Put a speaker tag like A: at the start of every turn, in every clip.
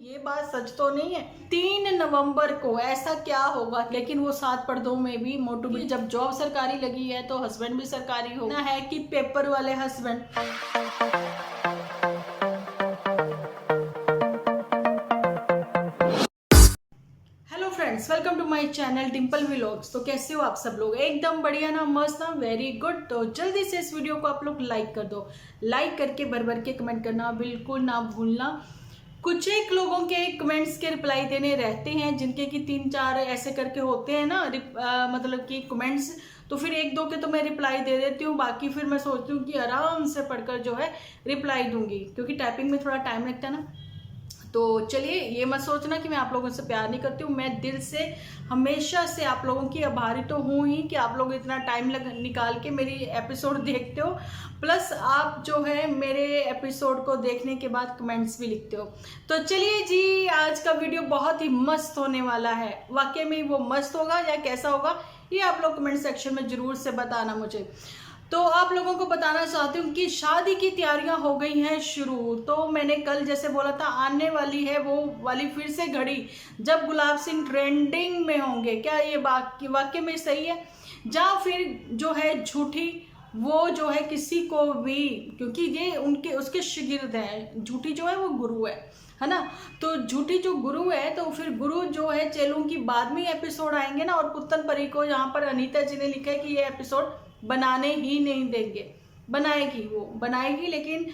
A: ये बात सच तो नहीं है? 3 नवंबर को ऐसा क्या होगा, लेकिन वो 7 पर्दों में भी मोटू भी जब जॉब सरकारी लगी है तो हस्बैंड भी सरकारी होना है कि पेपर वाले husband. Hello friends, welcome to my channel Dimple vlogs. तो कैसे हो आप सब लोग? एकदम बढ़िया ना, मस्त ना, वेरी गुड। तो जल्दी से इस वीडियो को आप लोग लाइक कर दो। लाइक करके भर भर के कमेंट करना बिल्कुल ना भूलना। कुछ एक लोगों के कमेंट्स के रिप्लाई देने रहते हैं जिनके कि 3-4 ऐसे करके होते हैं ना, मतलब कि कमेंट्स। तो फिर 1-2 के तो मैं रिप्लाई दे देती हूँ, बाकी फिर मैं सोचती हूँ कि आराम से पढ़कर जो है रिप्लाई दूंगी, क्योंकि टाइपिंग में थोड़ा टाइम लगता है ना। तो चलिए, ये मत सोचना कि मैं आप लोगों से प्यार नहीं करती हूँ। मैं दिल से हमेशा से आप लोगों की आभारी तो हूँ ही कि आप लोग इतना टाइम निकाल के मेरी एपिसोड देखते हो, प्लस आप जो है मेरे एपिसोड को देखने के बाद कमेंट्स भी लिखते हो। तो चलिए जी, आज का वीडियो बहुत ही मस्त होने वाला है। वाकई में वो मस्त होगा या कैसा होगा, ये आप लोग कमेंट सेक्शन में जरूर से बताना मुझे। तो आप लोगों को बताना चाहती हूँ कि शादी की तैयारियां हो गई हैं शुरू। तो मैंने कल जैसे बोला था, आने वाली है वो वाली फिर से घड़ी जब गुलाब सिंह ट्रेंडिंग में होंगे। क्या ये वाकई में सही है, या फिर जो है झूठी वो जो है किसी को भी, क्योंकि ये उनके उसके शागिर्द हैं। झूठी जो है वो गुरु है ना। तो झूठी जो गुरु है, तो फिर गुरु जो है चेलों की बाद में एपिसोड आएंगे ना। और पुत्तन परी को यहाँ पर अनीता जी ने लिखा है कि ये एपिसोड बनाने ही नहीं देंगे। बनाएगी, वो बनाएगी, लेकिन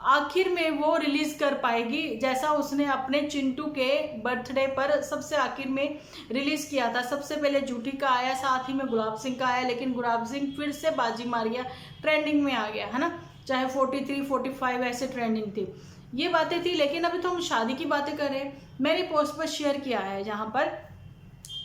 A: आखिर में वो रिलीज कर पाएगी, जैसा उसने अपने चिंटू के बर्थडे पर सबसे आखिर में रिलीज किया था। सबसे पहले झूठी का आया, साथ ही में गुलाब सिंह का आया, लेकिन गुलाब सिंह फिर से बाजी मार गया, ट्रेंडिंग में आ गया है ना। चाहे 43-45 ऐसे ट्रेंडिंग थी, ये बातें थी। लेकिन अभी तो हम शादी की बातें कर रहे हैं। मैंने पोस्ट पर शेयर किया है, जहां पर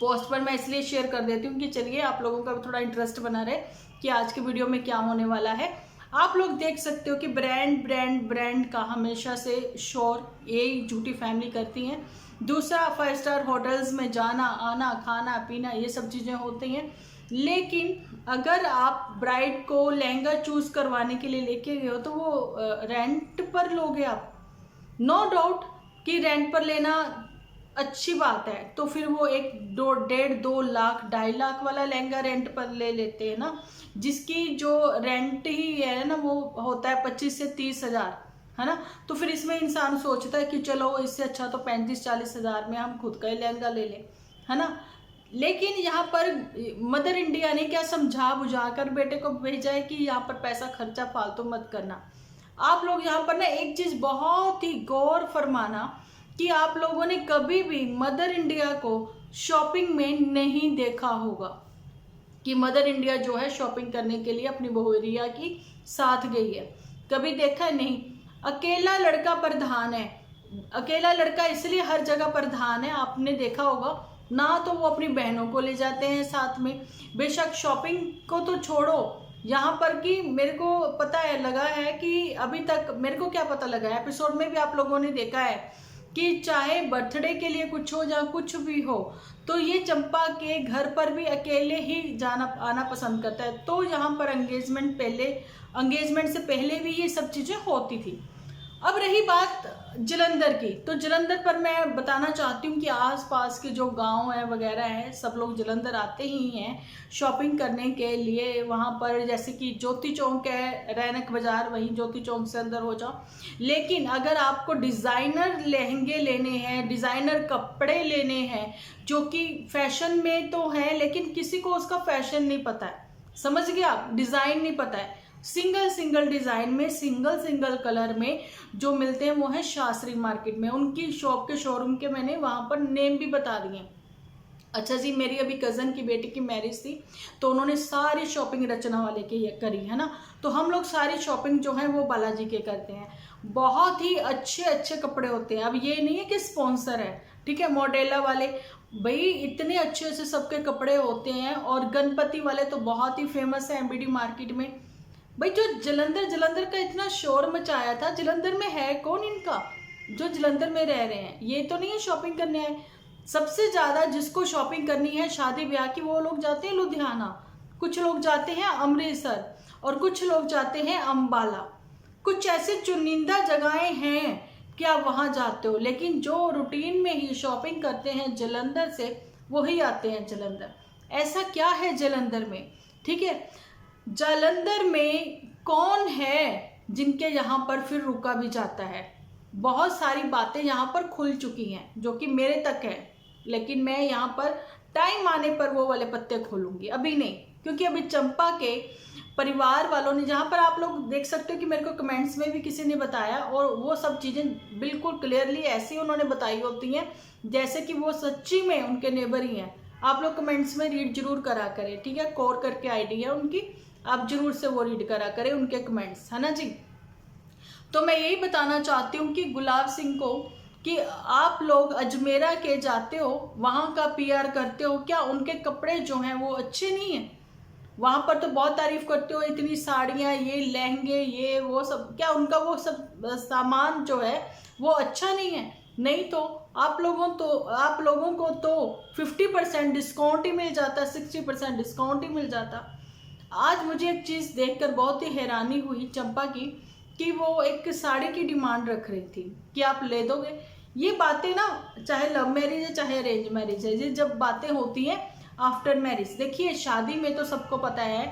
A: पोस्ट पर मैं इसलिए शेयर कर देती हूँ कि चलिए आप लोगों का भी थोड़ा इंटरेस्ट बना रहे कि आज के वीडियो में क्या होने वाला है। आप लोग देख सकते हो कि ब्रांड ब्रांड ब्रांड का हमेशा से शोर ये झूठी फैमिली करती है। दूसरा, 5 स्टार होटल्स में जाना आना, खाना पीना, ये सब चीज़ें होती हैं। लेकिन अगर आप ब्राइड को लहंगा चूज करवाने के लिए लेके गए हो, तो वो रेंट पर लोगे आप। नो डाउट कि रेंट पर लेना अच्छी बात है। तो फिर वो 1-1.5-2 लाख 2.5 लाख वाला लहंगा रेंट पर ले लेते हैं ना, जिसकी जो रेंट ही है ना वो होता है 25 से 30 हजार, है ना। तो फिर इसमें इंसान सोचता है कि चलो इससे अच्छा तो 35-40 हजार में हम खुद का ही लहंगा ले लें, है ना। लेकिन यहाँ पर मदर इंडिया ने क्या समझा बुझा कर बेटे को भेजा है कि यहाँ पर पैसा खर्चा फालतू मत करना। आप लोग यहाँ पर ना एक चीज बहुत ही गौर फरमाना कि आप लोगों ने कभी भी मदर इंडिया को शॉपिंग में नहीं देखा होगा कि मदर इंडिया जो है शॉपिंग करने के लिए अपनी बहू रिया की साथ गई है। कभी देखा नहीं। अकेला लड़का प्रधान है। अकेला लड़का इसलिए हर जगह प्रधान है, आपने देखा होगा ना। तो वो अपनी बहनों को ले जाते हैं साथ में। बेशक शॉपिंग को तो छोड़ो, यहाँ पर कि मेरे को पता है लगा है कि अभी तक मेरे को क्या पता लगा है, एपिसोड में भी आप लोगों ने देखा है कि चाहे बर्थडे के लिए कुछ हो या कुछ भी हो, तो ये चंपा के घर पर भी अकेले ही जाना आना पसंद करता है। तो यहाँ पर एंगेजमेंट से पहले भी ये सब चीज़ें होती थी। अब रही बात जलंधर की, तो जलंधर पर मैं बताना चाहती हूँ कि आसपास के जो गांव है वगैरह है, सब लोग जलंधर आते ही हैं शॉपिंग करने के लिए। वहाँ पर जैसे कि ज्योति चौक है, रैनक बाजार, वहीं ज्योति चौक से अंदर हो जाओ। लेकिन अगर आपको डिज़ाइनर लहंगे लेने हैं, डिज़ाइनर कपड़े लेने हैं, जो कि फैशन में तो है लेकिन किसी को उसका फैशन नहीं पता है, समझ गया आप, डिज़ाइन नहीं पता है। सिंगल डिजाइन में, सिंगल कलर में जो मिलते हैं वो है शास्त्री मार्केट में। उनकी शॉप के शोरूम के मैंने वहां पर नेम भी बता दिए। अच्छा जी, मेरी अभी कजन की बेटी की मैरिज थी, तो उन्होंने सारी शॉपिंग रचना वाले की करी है ना। तो हम लोग सारी शॉपिंग जो है वो बालाजी के करते हैं। बहुत ही अच्छे अच्छे कपड़े होते हैं। अब ये नहीं है कि स्पॉन्सर है, ठीक है, मॉडेला वाले भाई इतने अच्छे से सबके कपड़े होते हैं। और गणपति वाले तो बहुत ही फेमस है एमबीडी मार्केट में। भाई जो जलंधर का इतना शोर मचाया था, जलंधर में है कौन इनका जो जलंधर में रह रहे हैं? ये तो नहीं है शॉपिंग करने आए। सबसे ज्यादा जिसको शॉपिंग करनी है शादी ब्याह की, वो लोग जाते हैं लुधियाना, कुछ लोग जाते हैं अमृतसर, और कुछ लोग जाते हैं अंबाला। कुछ ऐसे चुनिंदा जगहें हैं कि आप वहाँ जाते हो, लेकिन जो रूटीन में ही शॉपिंग करते हैं जलंधर से, वही आते हैं जलंधर। ऐसा क्या है जलंधर में? ठीक है, जालंधर में कौन है जिनके यहाँ पर फिर रुका भी जाता है? बहुत सारी बातें यहाँ पर खुल चुकी हैं जो कि मेरे तक है, लेकिन मैं यहाँ पर टाइम आने पर वो वाले पत्ते खोलूंगी, अभी नहीं, क्योंकि अभी चंपा के परिवार वालों ने, जहाँ पर आप लोग देख सकते हो कि मेरे को कमेंट्स में भी किसी ने बताया, और वो सब चीज़ें बिल्कुल क्लियरली ऐसी उन्होंने बताई होती हैं जैसे कि वो सच्ची में उनके नेबर ही हैं। आप लोग कमेंट्स में रीड जरूर करा करें, ठीक है, कोर करके आईडी है उनकी, आप जरूर से वो रीड करा करें उनके कमेंट्स, है ना जी। तो मैं यही बताना चाहती हूँ कि गुलाब सिंह को कि आप लोग अजमेरा के जाते हो, वहाँ का पीआर करते हो, क्या उनके कपड़े जो हैं वो अच्छे नहीं हैं? वहाँ पर तो बहुत तारीफ करते हो, इतनी साड़ियाँ, ये लहंगे, ये वो सब, क्या उनका वो सब सामान जो है वो अच्छा नहीं है? नहीं तो आप लोगों को तो 50% डिस्काउंट ही मिल जाता, 60% डिस्काउंट ही मिल जाता। आज मुझे एक चीज़ देखकर बहुत ही हैरानी हुई चंपा की, कि वो एक साड़ी की डिमांड रख रही थी कि आप ले दोगे। ये बातें ना, चाहे लव मैरिज है चाहे अरेंज मैरिज है, ये जब बातें होती हैं आफ्टर मैरिज, देखिए शादी में तो सबको पता है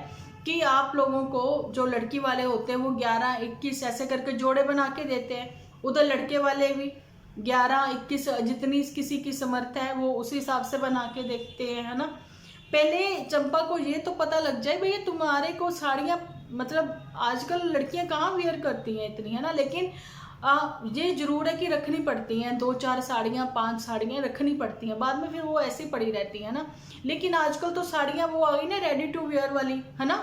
A: कि आप लोगों को जो लड़की वाले होते हैं वो 11-21 ऐसे करके जोड़े बना के देते हैं, उधर लड़के वाले भी 11-21 जितनी किसी की समर्थ है वो उसी हिसाब से बना के देखते हैं, है ना। पहले चंपा को ये तो पता लग जाए भैया तुम्हारे को साड़ियाँ, मतलब आजकल लड़कियां कहाँ वेयर करती हैं इतनी, है ना, लेकिन ये जरूर है कि रखनी पड़ती हैं, 2-4 साड़ियाँ 5 साड़ियाँ रखनी पड़ती हैं, बाद में फिर वो ऐसी पड़ी रहती है ना। लेकिन आजकल तो साड़ियाँ वो आ गई ना रेडी टू वेयर वाली, है ना,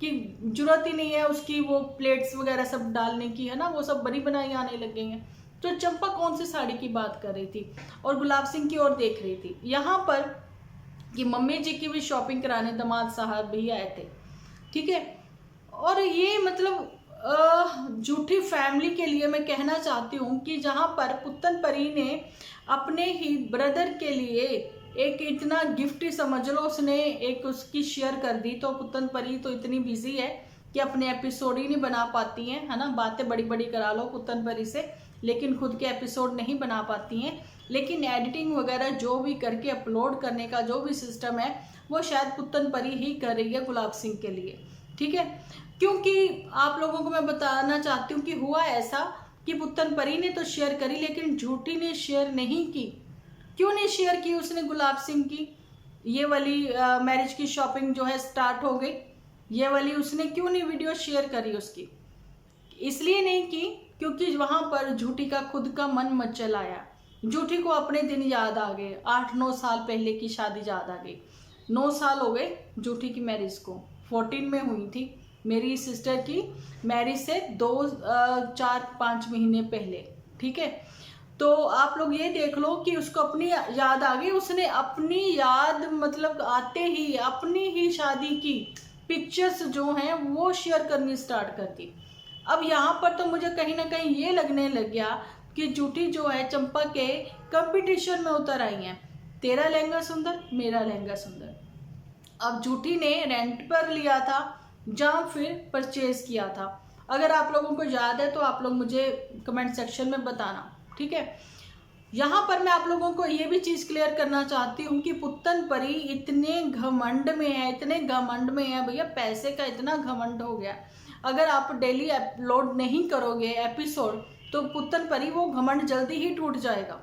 A: कि जरूरत ही नहीं है उसकी वो प्लेट्स वगैरह सब डालने की, है ना, वो सब बनी बनाई आने लग गई हैं। तो चंपा कौन सी साड़ी की बात कर रही थी और गुलाब सिंह की ओर देख रही थी यहाँ पर, कि मम्मी जी की भी शॉपिंग कराने दामाद साहब भी आए थे, ठीक है। और ये मतलब झूठी फैमिली के लिए मैं कहना चाहती हूँ कि जहाँ पर पुत्तन परी ने अपने ही ब्रदर के लिए एक इतना गिफ्ट समझ लो उसने एक उसकी शेयर कर दी, तो पुत्तन परी तो इतनी बिजी है कि अपने एपिसोड ही नहीं बना पाती हैं, है ना, बातें बड़ी बड़ी करा लो पुत्तन परी से, लेकिन खुद के एपिसोड नहीं बना पाती हैं। लेकिन एडिटिंग वगैरह जो भी करके अपलोड करने का जो भी सिस्टम है वो शायद पुत्तन परी ही कर रही है गुलाब सिंह के लिए, ठीक है। क्योंकि आप लोगों को मैं बताना चाहती हूँ कि हुआ ऐसा कि पुत्तन परी ने तो शेयर करी, लेकिन झूठी ने शेयर नहीं की। क्यों नहीं शेयर की उसने गुलाब सिंह की ये वाली मैरिज की शॉपिंग जो है स्टार्ट हो गई, ये वाली उसने क्यों नहीं वीडियो शेयर करी उसकी? इसलिए नहीं की क्योंकि वहां पर झूठी का खुद का मन मचल आया, झूठी को अपने दिन याद आ गए, 8-9 साल पहले की शादी याद आ गई। 9 साल हो गए झूठी की मैरिज को, 14 में हुई थी मेरी सिस्टर की मैरिज से 2-4-5 महीने पहले, ठीक है। तो आप लोग ये देख लो कि उसको अपनी याद आ गई, उसने अपनी याद मतलब आते ही अपनी ही शादी की पिक्चर्स जो हैं वो शेयर करनी स्टार्ट कर दी। अब यहाँ पर तो मुझे कहीं ना कहीं ये लगने लग गया कि झूठी जो है चंपा के कंपटीशन में उतर आई हैं, तेरा लहंगा सुंदर मेरा लहंगा सुंदर। अब झूठी ने रेंट पर लिया था या फिर परचेज किया था, अगर आप लोगों को याद है तो आप लोग मुझे कमेंट सेक्शन में बताना, ठीक है। यहाँ पर मैं आप लोगों को ये भी चीज़ क्लियर करना चाहती हूँ कि पुत्तन परी इतने घमंड में है, इतने घमंड में है भैया, पैसे का इतना घमंड हो गया। अगर आप डेली अपलोड नहीं करोगे एपिसोड तो पुत्तन परी वो घमंड जल्दी ही टूट जाएगा,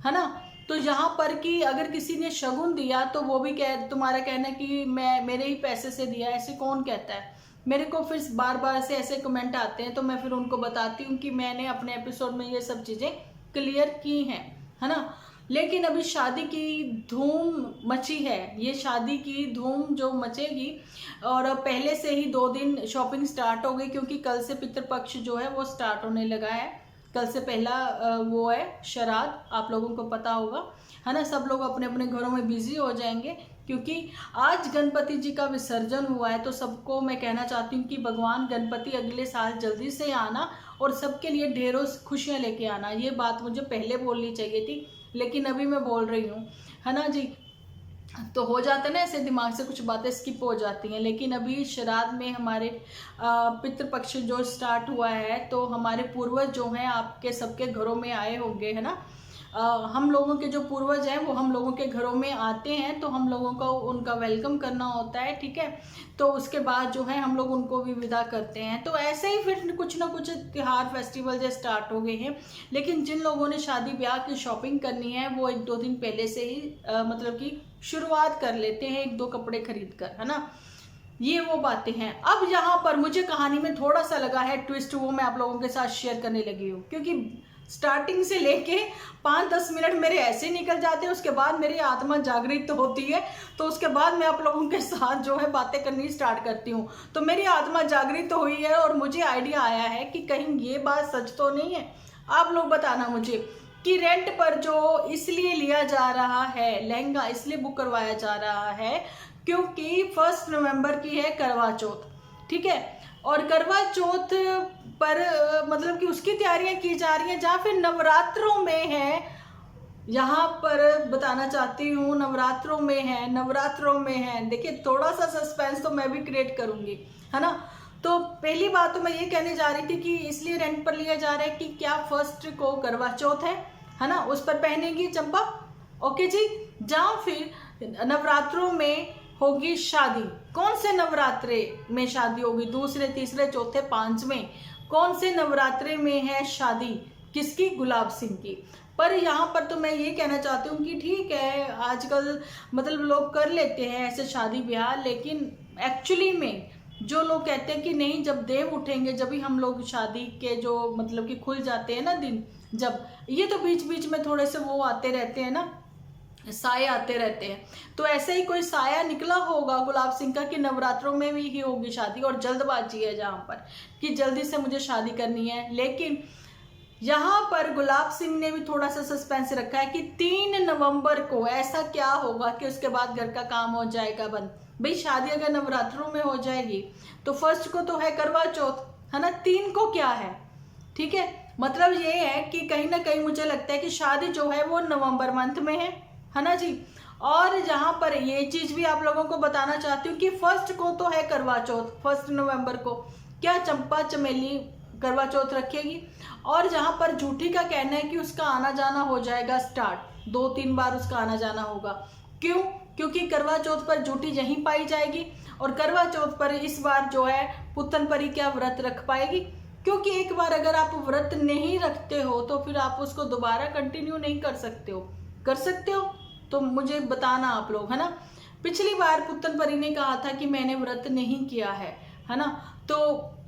A: है ना। तो यहाँ पर कि अगर किसी ने शगुन दिया तो वो भी तुम्हारा कहना कि मैं मेरे ही पैसे से दिया, ऐसे कौन कहता है? मेरे को फिर बार बार से ऐसे कमेंट आते हैं तो मैं फिर उनको बताती हूँ कि मैंने अपने एपिसोड में ये सब चीज़ें क्लियर की हैं, है ना। लेकिन अभी शादी की धूम मची है, ये शादी की धूम जो मचेगी, और पहले से ही 2 दिन शॉपिंग स्टार्ट हो गई क्योंकि कल से पितृपक्ष जो है वो स्टार्ट होने लगा है। कल से पहला वो है श्राद्ध, आप लोगों को पता होगा, है ना। सब लोग अपने अपने घरों में बिजी हो जाएंगे क्योंकि आज गणपति जी का विसर्जन हुआ है। तो सबको मैं कहना चाहती हूँ कि भगवान गणपति अगले साल जल्दी से आना और सबके लिए ढेरों खुशियाँ लेके आना। ये बात मुझे पहले बोलनी चाहिए थी लेकिन अभी मैं बोल रही हूँ, है ना जी। तो हो जाता है ना, ऐसे दिमाग से कुछ बातें स्किप हो जाती हैं। लेकिन अभी श्राद्ध में हमारे पितृपक्ष जो स्टार्ट हुआ है, तो हमारे पूर्वज जो हैं आपके सबके घरों में आए होंगे, है ना। हम लोगों के जो पूर्वज हैं वो हम लोगों के घरों में आते हैं, तो हम लोगों को उनका वेलकम करना होता है, ठीक है। तो उसके बाद जो है हम लोग उनको भी विदा करते हैं। तो ऐसे ही फिर कुछ ना कुछ त्योहार फेस्टिवल जो स्टार्ट हो गए हैं। लेकिन जिन लोगों ने शादी ब्याह की शॉपिंग करनी है वो 1-2 दिन पहले से ही मतलब कि शुरुआत कर लेते हैं 1-2 कपड़े खरीद कर, है ना। ये वो बातें हैं। अब यहाँ पर मुझे कहानी में थोड़ा सा लगा है ट्विस्ट, वो मैं आप लोगों के साथ शेयर करने लगी हूँ, क्योंकि स्टार्टिंग से लेके 5-10 मिनट मेरे ऐसे निकल जाते हैं, उसके बाद मेरी आत्मा जागृत होती है, तो उसके बाद मैं आप लोगों के साथ जो है बातें करनी स्टार्ट करती हूँ। तो मेरी आत्मा जागृत हुई है और मुझे आइडिया आया है कि कहीं ये बात सच तो नहीं है। आप लोग बताना मुझे कि रेंट पर जो इसलिए लिया जा रहा है लहंगा, इसलिए बुक करवाया जा रहा है क्योंकि 1 नवंबर की है करवा चौथ, ठीक है। और करवा चौथ पर मतलब कि उसकी तैयारियां की जा रही हैं, जहाँ फिर नवरात्रों में है। यहाँ पर बताना चाहती हूँ नवरात्रों में है, नवरात्रों में है। देखिए थोड़ा सा सस्पेंस तो मैं भी क्रिएट करूंगी, है ना। तो पहली बात तो मैं ये कहने जा रही थी कि इसलिए रेंट पर लिया जा रहा है कि क्या 1 को करवा चौथ है ना, उस पर पहनेगी चंपा, ओके जी। जहाँ फिर नवरात्रों में होगी शादी। कौन से नवरात्रे में शादी होगी? दूसरे, तीसरे, चौथे, 5वें कौन से नवरात्रे में है शादी? किसकी? गुलाब सिंह की। पर यहाँ पर तो मैं ये कहना चाहती हूँ कि ठीक है आजकल मतलब लोग कर लेते हैं ऐसे शादी ब्याह, लेकिन एक्चुअली में जो लोग कहते हैं कि नहीं जब देव उठेंगे जब ही हम लोग शादी के जो मतलब कि खुल जाते हैं ना दिन, जब ये तो बीच बीच में थोड़े से वो आते रहते हैं ना, साए आते रहते हैं। तो ऐसे ही कोई साया निकला होगा गुलाब सिंह का कि नवरात्रों में भी ही होगी शादी, और जल्दबाजी है जहां पर कि जल्दी से मुझे शादी करनी है। लेकिन यहाँ पर गुलाब सिंह ने भी थोड़ा सा सस्पेंस रखा है कि 3 नवंबर को ऐसा क्या होगा कि उसके बाद घर का काम हो जाएगा बंद। भाई शादी अगर नवरात्रों में हो जाएगी तो 1 को तो है करवा चौथ, है ना, 3 को क्या है, ठीक है। मतलब ये है कि कहीं ना कहीं मुझे लगता है कि शादी जो है वो नवंबर मंथ में है ना जी। और जहां पर ये चीज भी आप लोगों को बताना चाहती हूँ कि 1 को तो है करवा चौथ, 1 नवंबर को क्या चंपा चमेली करवा चौथ रखेगी। और जहां पर झूठी का कहना है कि उसका आना जाना हो जाएगा स्टार्ट, 2-3 बार उसका आना जाना होगा। क्यों? क्योंकि करवा चौथ पर झूठी यहीं पाई जाएगी, और करवा चौथ पर इस बार जो है पुतन परी क्या व्रत रख पाएगी, क्योंकि एक बार अगर आप व्रत नहीं रखते हो तो फिर आप उसको दोबारा कंटिन्यू नहीं कर सकते हो। कर सकते हो तो मुझे बताना आप लोग, है ना। पिछली बार पुतन परी ने कहा था कि मैंने व्रत नहीं किया है ना। तो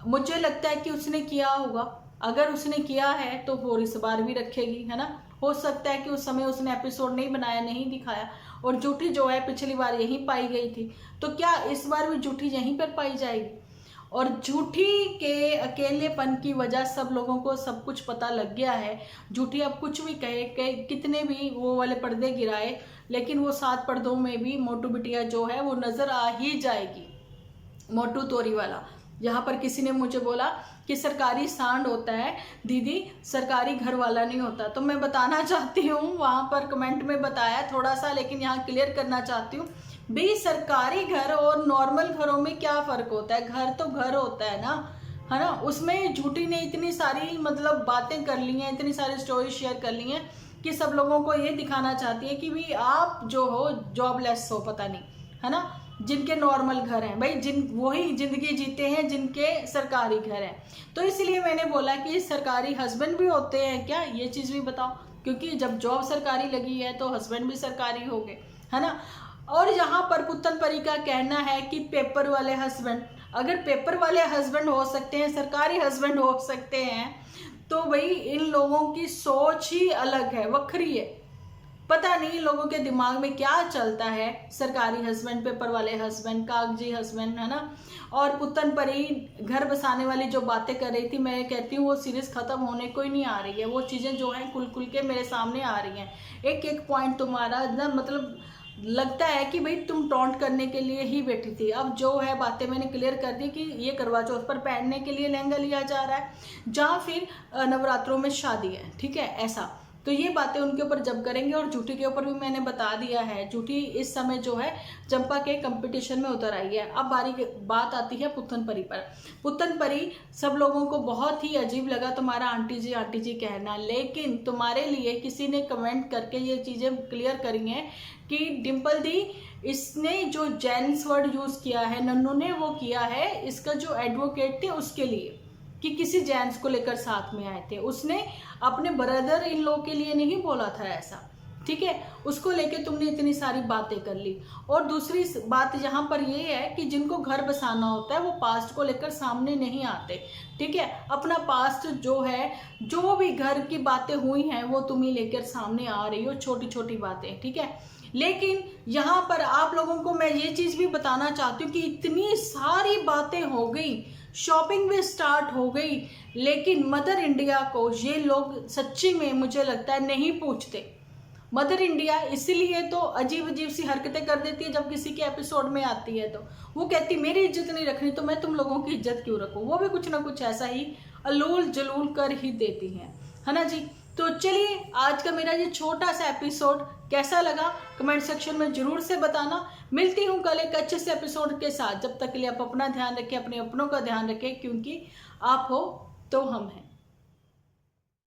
A: मुझे लगता है कि उसने किया होगा। अगर उसने किया है तो वो इस बार भी रखेगी, है ना। हो सकता है कि उस समय उसने एपिसोड नहीं बनाया, नहीं दिखाया, और झूठी जो है पिछली बार यहीं पाई गई थी, तो क्या इस बार भी झूठी यहीं पर पाई जाएगी? और झूठी के अकेलेपन की वजह सब लोगों को सब कुछ पता लग गया है। झूठी अब कुछ भी कहे कितने भी वो वाले पर्दे गिराए, लेकिन वो 7 पर्दों में भी मोटू बिटिया जो है वो नजर आ ही जाएगी, मोटू तोरी वाला। यहाँ पर किसी ने मुझे बोला कि सरकारी सांड होता है दीदी, सरकारी घर वाला नहीं होता। तो मैं बताना चाहती हूँ, वहाँ पर कमेंट में बताया थोड़ा सा, लेकिन यहाँ क्लियर करना चाहती हूँ भाई सरकारी घर और नॉर्मल घरों में क्या फर्क होता है? घर तो घर होता है ना, है ना। उसमें झूठी ने इतनी सारी मतलब बातें कर ली हैं, इतनी सारी स्टोरी शेयर कर ली हैं कि सब लोगों को ये दिखाना चाहती है कि भाई आप जो हो जॉबलेस हो, पता नहीं, है ना, जिनके नॉर्मल घर हैं भाई, जिन वही जिंदगी जीते हैं जिनके सरकारी घर हैं। तो इसलिए मैंने बोला कि सरकारी हस्बैंड भी होते हैं क्या, ये चीज़ भी बताओ, क्योंकि जब जॉब सरकारी लगी है तो हस्बैंड भी सरकारी हो गए, है ना। और यहाँ पर पुतन परी का कहना है कि पेपर वाले हस्बैंड, अगर पेपर वाले हस्बैंड हो सकते हैं, सरकारी हस्बैंड हो सकते हैं, तो भाई इन लोगों की सोच ही अलग है, वखरी है। पता नहीं लोगों के दिमाग में क्या चलता है। सरकारी हस्बैंड, पेपर वाले हस्बैंड, कागजी हस्बैंड, है ना। और पुतन परी घर बसाने वाली जो बातें कर रही थी, मैं कहती हूँ वो सीरीज खत्म होने को ही नहीं आ रही है। वो चीज़ें जो हैं खुल खुल के मेरे सामने आ रही हैं। एक एक पॉइंट तुम्हारा ना मतलब लगता है कि भाई तुम टॉन्ट करने के लिए ही बैठी थी। अब जो है बातें मैंने क्लियर कर दी कि ये करवा चौथ पर पहनने के लिए लहंगा लिया जा रहा है, जहाँ फिर नवरात्रों में शादी है, ठीक है, ऐसा। तो ये बातें उनके ऊपर जब करेंगे। और झूठी के ऊपर भी मैंने बता दिया है, झूठी इस समय जो है चंपा के कंपटीशन में उतर आई है। अब बात आती है पुत्तन परी पर। पुत्तन परी सब लोगों को बहुत ही अजीब लगा तुम्हारा आंटी जी कहना, लेकिन तुम्हारे लिए किसी ने कमेंट करके ये चीज़ें क्लियर करी हैं कि डिम्पल दी, इसने जो जेंट्स वर्ड यूज़ किया है नन्नू ने, वो किया है इसका जो एडवोकेट थे उसके लिए, कि किसी जेंट्स को लेकर साथ में आए थे। उसने अपने ब्रदर इन लॉ के लिए नहीं बोला था ऐसा, ठीक है। उसको लेके तुमने इतनी सारी बातें कर ली। और दूसरी बात यहाँ पर ये है कि जिनको घर बसाना होता है वो पास्ट को लेकर सामने नहीं आते, ठीक है। अपना पास्ट जो है, जो भी घर की बातें हुई हैं वो तुम ही लेकर सामने आ रही हो, छोटी छोटी बातें, ठीक है। लेकिन यहाँ पर आप लोगों को मैं ये चीज़ भी बताना चाहती हूँ कि इतनी सारी बातें हो गई, शॉपिंग भी स्टार्ट हो गई, लेकिन मदर इंडिया को ये लोग सच्ची में मुझे लगता है नहीं पूछते। मदर इंडिया इसीलिए तो अजीब अजीब सी हरकतें कर देती है जब किसी के एपिसोड में आती है। तो वो कहती मेरी इज्जत नहीं रखनी तो मैं तुम लोगों की इज्जत क्यों रखूँ। वो भी कुछ ना कुछ ऐसा ही अलोल जलूल कर ही देती हैं, है ना जी। तो चलिए, आज का मेरा ये छोटा सा एपिसोड कैसा लगा कमेंट सेक्शन में जरूर से बताना। मिलती हूँ कल एक अच्छे से एपिसोड के साथ। जब तक के लिए आप अपना ध्यान रखें, अपने अपनों का ध्यान रखें, क्योंकि आप हो तो हम हैं।